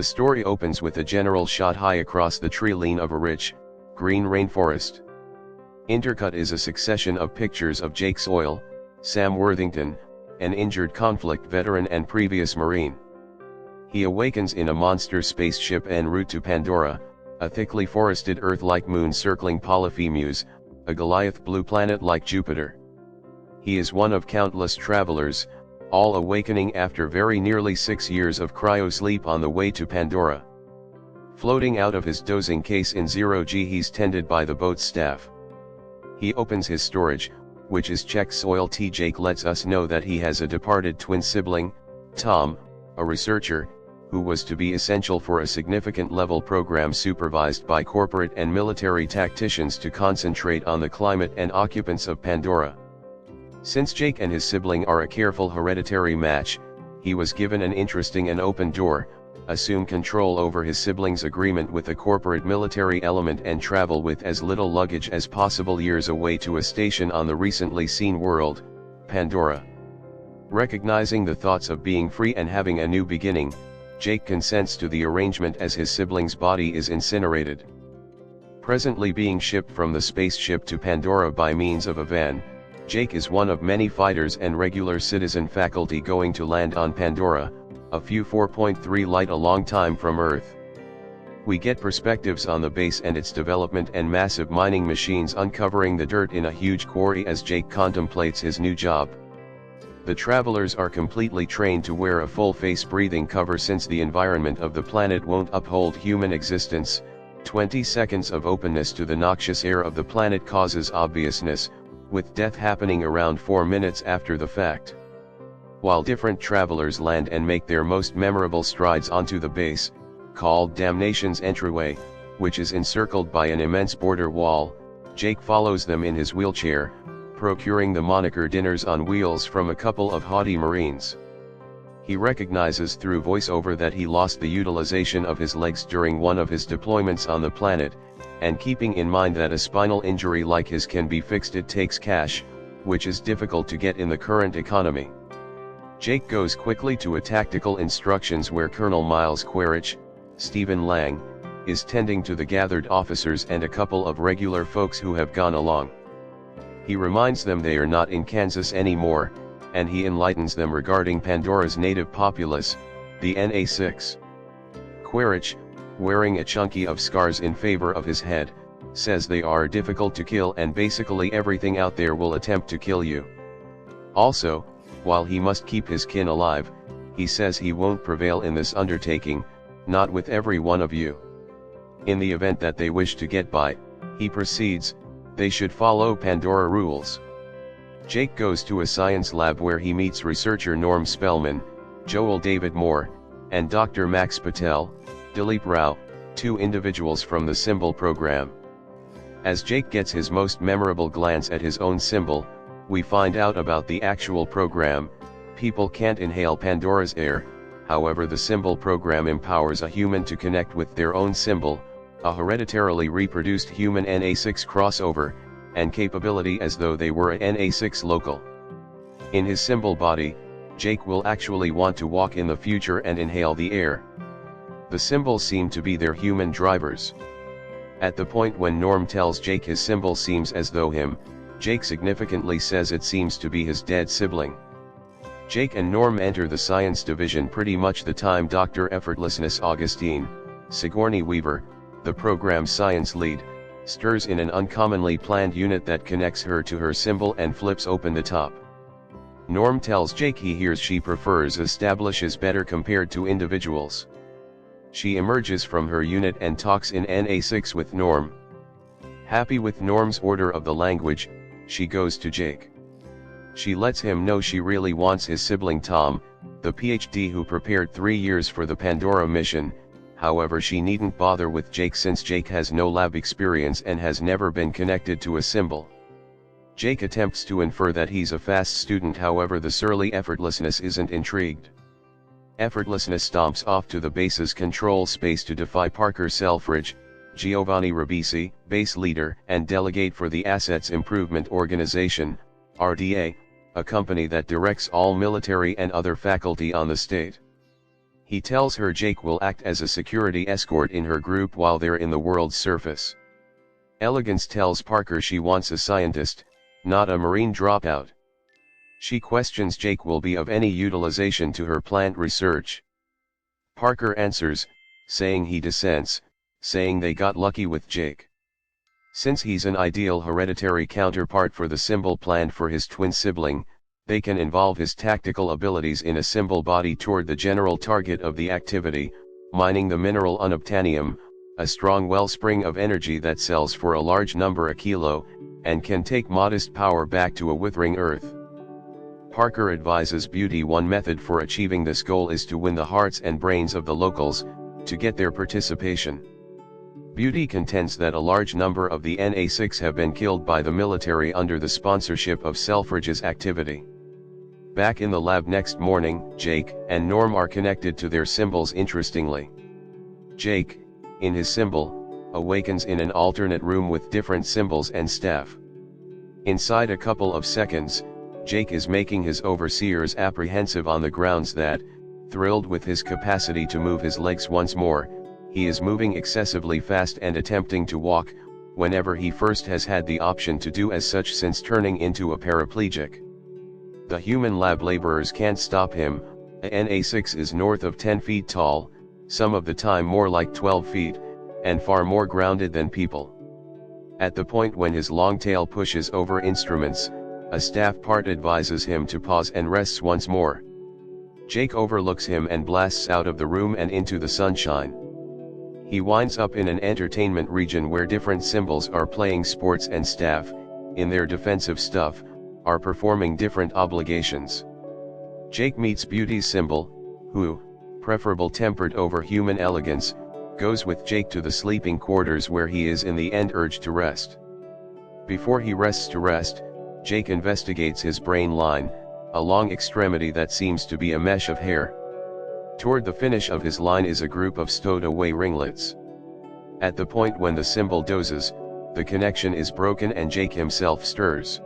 The story opens with a general shot high across the tree line of a rich, green rainforest. Intercut is a succession of pictures of Jake Sawyer, Sam Worthington, an injured conflict veteran and previous Marine. He awakens in a monster spaceship en route to Pandora, a thickly forested Earth-like moon circling Polyphemus, a Goliath blue planet like Jupiter. He is one of countless travelers, all awakening after very nearly 6 years of cryosleep on the way to Pandora. Floating out of his dozing case in 0G, he's tended by the boat's staff. He opens his storage, which is checked soil. Jake lets us know that he has a departed twin sibling, Tom, a researcher, who was to be essential for a significant level program supervised by corporate and military tacticians to concentrate on the climate and occupants of Pandora. Since Jake and his sibling are a careful hereditary match, he was given an interesting and open door: assume control over his sibling's agreement with a corporate military element and travel with as little luggage as possible years away to a station on the recently seen world, Pandora. Recognizing the thoughts of being free and having a new beginning, Jake consents to the arrangement as his sibling's body is incinerated. Presently being shipped from the spaceship to Pandora by means of a van, Jake is one of many fighters and regular citizen faculty going to land on Pandora, a few 4.3 light a long time from Earth. We get perspectives on the base and its development and massive mining machines uncovering the dirt in a huge quarry as Jake contemplates his new job. The travelers are completely trained to wear a full face breathing cover since the environment of the planet won't uphold human existence. 20 seconds of openness to the noxious air of the planet causes obviousness, with death happening around 4 minutes after the fact. While different travelers land and make their most memorable strides onto the base, called Damnation's Entryway, which is encircled by an immense border wall, Jake follows them in his wheelchair, procuring the moniker Dinners on Wheels from a couple of haughty Marines. He recognizes through voiceover that he lost the utilization of his legs during one of his deployments on the planet, and keeping in mind that a spinal injury like his can be fixed, it takes cash, which is difficult to get in the current economy. Jake goes quickly to a tactical instructions where Colonel Miles Quaritch, Stephen Lang, is tending to the gathered officers and a couple of regular folks who have gone along. He reminds them they are not in Kansas anymore, and he enlightens them regarding Pandora's native populace, the Na6. Quaritch, wearing a chunky of scars in favor of his head, says they are difficult to kill and basically everything out there will attempt to kill you. Also, while he must keep his kin alive, he says he won't prevail in this undertaking, not with every one of you. In the event that they wish to get by, he proceeds, they should follow Pandora rules. Jake goes to a science lab where he meets researcher Norm Spellman, Joel David Moore, and Dr. Max Patel, Dilip Rao, 2 individuals from the symbol program. As Jake gets his most memorable glance at his own symbol, we find out about the actual program. People can't inhale Pandora's air, however the symbol program empowers a human to connect with their own symbol, a hereditarily reproduced human Na6 crossover, and capability as though they were a Na6 local. In his symbol body, Jake will actually want to walk in the future and inhale the air. The symbols seem to be their human drivers. At the point when Norm tells Jake his symbol seems as though him, Jake significantly says it seems to be his dead sibling. Jake and Norm enter the science division pretty much the time Dr. Effortlessness Augustine, Sigourney Weaver, the program's science lead, stirs in an uncommonly planned unit that connects her to her symbol and flips open the top. Norm tells Jake he hears she prefers establishes better compared to individuals. She emerges from her unit and talks in Na6 with Norm. Happy with Norm's order of the language, she goes to Jake. She lets him know she really wants his sibling Tom, the PhD who prepared 3 years for the Pandora mission. However, she needn't bother with Jake since Jake has no lab experience and has never been connected to a symbol. Jake attempts to infer that he's a fast student, however the surly Effortlessness isn't intrigued. Effortlessness stomps off to the base's control space to defy Parker Selfridge, Giovanni Ribisi, base leader and delegate for the Assets Improvement Organization, RDA, a company that directs all military and other faculty on the state. He tells her Jake will act as a security escort in her group while they're in the world's surface. Elegance tells Parker she wants a scientist, not a marine dropout. She questions Jake will be of any utilization to her plant research. Parker answers, saying he dissents, saying they got lucky with Jake. Since he's an ideal hereditary counterpart for the symbol planned for his twin sibling, they can involve his tactical abilities in a symbol body toward the general target of the activity, mining the mineral unobtainium, a strong wellspring of energy that sells for a large number a kilo, and can take modest power back to a withering earth. Parker advises Beauty one method for achieving this goal is to win the hearts and brains of the locals, to get their participation. Beauty contends that a large number of the NA6 have been killed by the military under the sponsorship of Selfridge's activity. Back in the lab next morning, Jake and Norm are connected to their symbols interestingly. Jake, in his symbol, awakens in an alternate room with different symbols and staff. Inside a couple of seconds, Jake is making his overseers apprehensive on the grounds that, thrilled with his capacity to move his legs once more, he is moving excessively fast and attempting to walk, whenever he first has had the option to do as such since turning into a paraplegic. The human lab laborers can't stop him. A NA6 is north of 10 feet tall, some of the time more like 12 feet, and far more grounded than people. At the point when his long tail pushes over instruments, a staff part advises him to pause and rests once more. Jake overlooks him and blasts out of the room and into the sunshine. He winds up in an entertainment region where different symbols are playing sports and staff, in their defensive stuff, are performing different obligations. Jake meets Beauty's symbol, who, preferable tempered over human elegance, goes with Jake to the sleeping quarters where he is in the end urged to rest. Before he rests to rest, Jake investigates his brain line, a long extremity that seems to be a mesh of hair. Toward the finish of his line is a group of stowed away ringlets. At the point when the symbol dozes, the connection is broken and Jake himself stirs.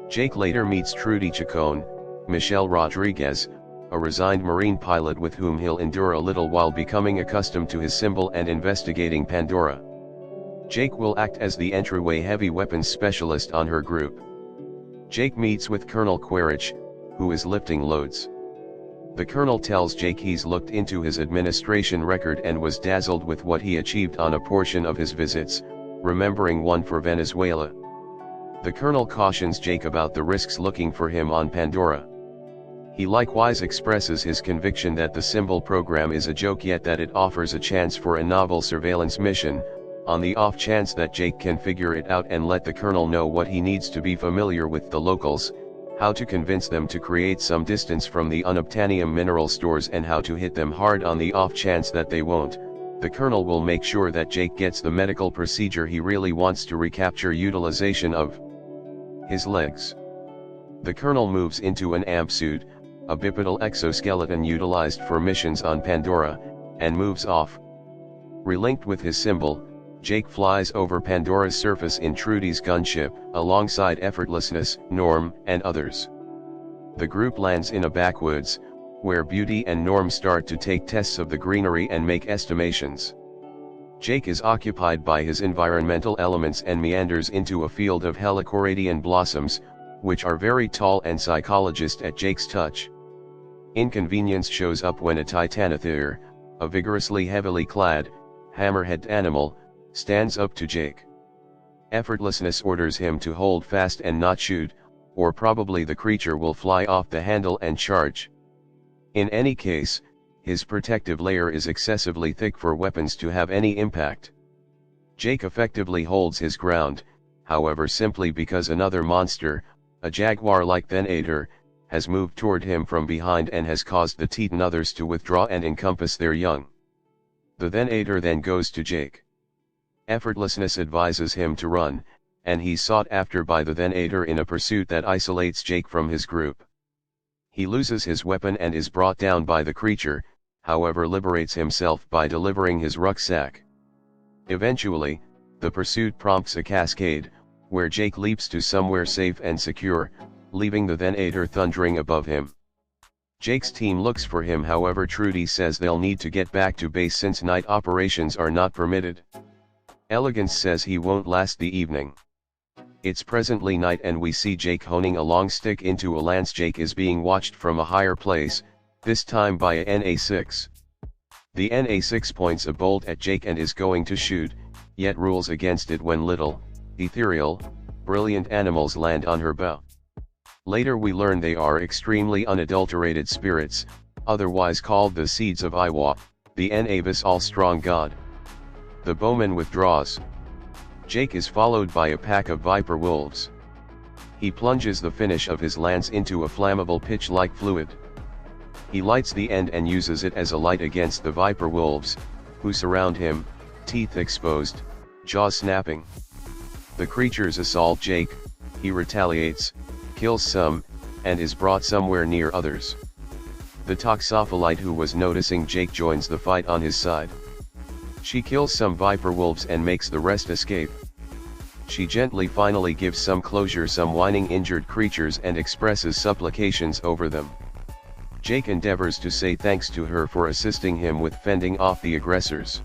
Jake later meets Trudy Chacon, Michelle Rodriguez, a resigned Marine pilot with whom he'll endure a little while becoming accustomed to his symbol and investigating Pandora. Jake will act as the entryway heavy weapons specialist on her group. Jake meets with Colonel Quaritch, who is lifting loads. The colonel tells Jake he's looked into his administration record and was dazzled with what he achieved on a portion of his visits, remembering one for Venezuela. The colonel cautions Jake about the risks looking for him on Pandora. He likewise expresses his conviction that the symbol program is a joke yet that it offers a chance for a novel surveillance mission, on the off chance that Jake can figure it out and let the colonel know what he needs to be familiar with the locals, how to convince them to create some distance from the unobtainium mineral stores and how to hit them hard on the off chance that they won't. The colonel will make sure that Jake gets the medical procedure he really wants to recapture utilization of his legs. The colonel moves into an amp suit, a bipedal exoskeleton utilized for missions on Pandora, and moves off. Relinked with his symbol, Jake flies over Pandora's surface in Trudy's gunship, alongside Effortlessness, Norm, and others. The group lands in a backwoods, where Beauty and Norm start to take tests of the greenery and make estimations. Jake is occupied by his environmental elements and meanders into a field of helichoradian blossoms, which are very tall and psychologist at Jake's touch. Inconvenience shows up when a Titanothere, a vigorously heavily clad, hammerhead animal, stands up to Jake. Effortlessness orders him to hold fast and not shoot, or probably the creature will fly off the handle and charge. In any case, his protective layer is excessively thick for weapons to have any impact. Jake effectively holds his ground, however, simply because another monster, a jaguar-like Venator, has moved toward him from behind and has caused the Titan others to withdraw and encompass their young. The Venator then goes to Jake. Effortlessness advises him to run, and he's sought after by the Venator in a pursuit that isolates Jake from his group. He loses his weapon and is brought down by the creature, however liberates himself by delivering his rucksack. Eventually, the pursuit prompts a cascade, where Jake leaps to somewhere safe and secure, leaving the Venator thundering above him. Jake's team looks for him, however Trudy says they'll need to get back to base since night operations are not permitted. Elegance says he won't last the evening. It's presently night and we see Jake honing a long stick into a lance. Jake is being watched from a higher place, this time by a NA6. The NA6 points a bolt at Jake and is going to shoot, yet rules against it when little, ethereal, brilliant animals land on her bow. Later we learn they are extremely unadulterated spirits, otherwise called the Seeds of Iwa, the Navis all-strong god. The bowman withdraws. Jake is followed by a pack of viper wolves. He plunges the finish of his lance into a flammable pitch-like fluid. He lights the end and uses it as a light against the viper wolves, who surround him, teeth exposed, jaws snapping. The creatures assault Jake, he retaliates, kills some, and is brought somewhere near others. The toxopholite who was noticing Jake joins the fight on his side. She kills some viper wolves and makes the rest escape. She gently finally gives some closure some whining injured creatures and expresses supplications over them. Jake endeavors to say thanks to her for assisting him with fending off the aggressors.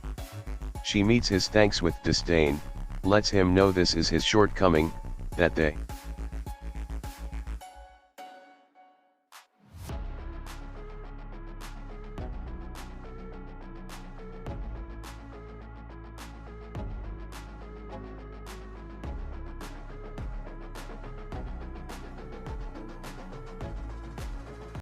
She meets his thanks with disdain, lets him know this is his shortcoming, that they